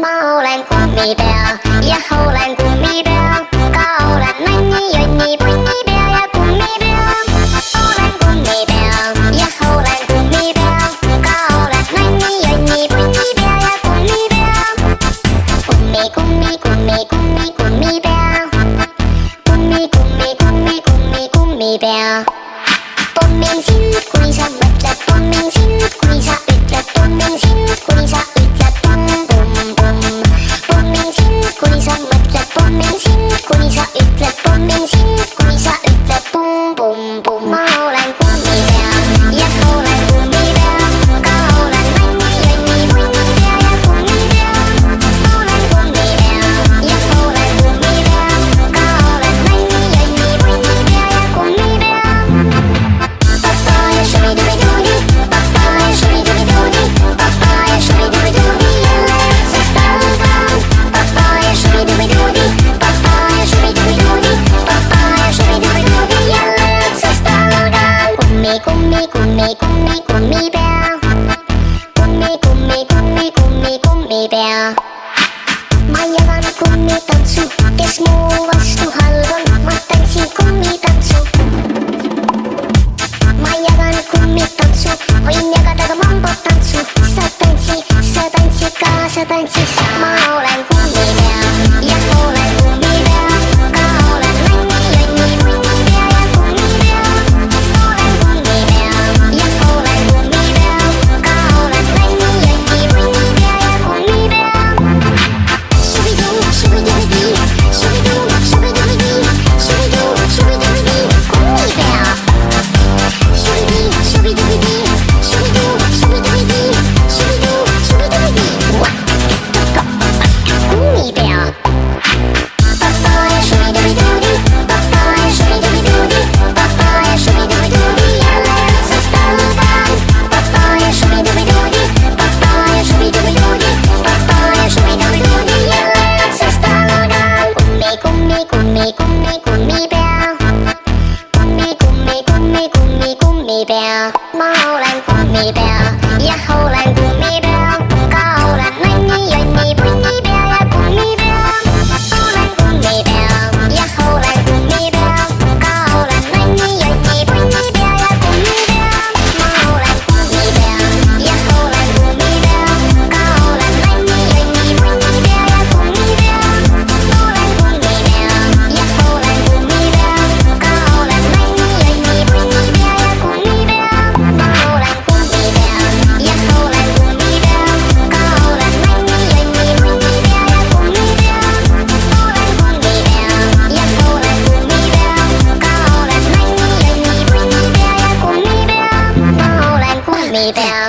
Ma olen kummipea ja olen kummipea, ka olen nänni, jonni, punnipea ja kummipea. Olen kummipea ja olen kummipea, ka olen nänni, jonni, punnipea ja kummipea. Kummi, kummi, kummi, kummi, kummipea. Kummi, kummi, kummi, kummi, kummipea. Pommin sind, kui sa mõtled, pommin sind, kui sa ütled, pommin sind, kui sa ütled pum, pum, pum. Pommin sind, kui sa mõtled, pommin sind, kui sa ütled, pommin sind, kui sa ütled pum, pum, pum. Ma olen kummipea ja olen kummipea, ka olen nänni, jonni, punnipea ja kummipea. Olen kummipea ja olen kummipea, ka olen nänni, jonni, punnipea ja kummipea. Papaya shubi-dubi-doobi, papaya shubi-dubi-doobi, papaya shubi-dubi-doobi, jälle otsast algan. Papaya shubi-dubi-doobi, papaya shubi-dubi-doobi, papaya shubi-dubi-doobi, jälle otsast algan. Kummi, kummi, kummi, kummi, kummipea. Kummi, kummi, kummi, kummi, kummipea. Ma jagan kummitantsu, kes mu vastu halb on, ma tantsin kummitantsu. Ma jagan kummitantsu, võin jagada ka mambotantsu. Sa tantsid kaasa tantsis, ma olen kummipea ja olen kummipea, ka olen nänni, jonni, punnipea ja kummipea. Olen kummipea ja olen kummipea, ka olen nänni, jonni, punnipea ja kummipea. Shubidoo, shubidoo-dee, shubidoo, shubidoo-dee, shubidoo, shubidoo-dee, kummipea. Shubidoo, shubidoo-dee, shubidoo, shubidoo-dee, shubidoo, shubidoo-dee. Kummipea. Papaya shubi-dubi-doobi, papaya shubi-dubi-doobi, papaya shubi-dubi-doobi, jälle otsast algan. Papaya shubi-dubi-doobi, papaya shubi-dubi-doobi, papaya shubi-dubi-doobi, jälle otsast algan. Kummi, kummi, kummi, kummi, kummipea. Kummi, kummi, kummi, kummi, kummipea. Ma olen kummipea ja olen kummipea, ka olen nänni, jonni, punnipea ja kummipea. Olen kummipea ja olen kummipea, ka olen nänni, jonni, punnipea ja kummipea. Ma olen kummipea ja olen kummipea, ka olen nänni, jonni, punnipea ja kummipea. Olen kummipea ja olen kummipea, ka olen nänni, jonni, punnipea ja kummipea. Ma olen kummipea ja olen kummipea, ka olen nänni, jonni, punnipea ja kummipea. Olen kummipea ja olen kummipea, ka olen nänni, jonni, punnipea ja kummipea. Ma olen kummipea.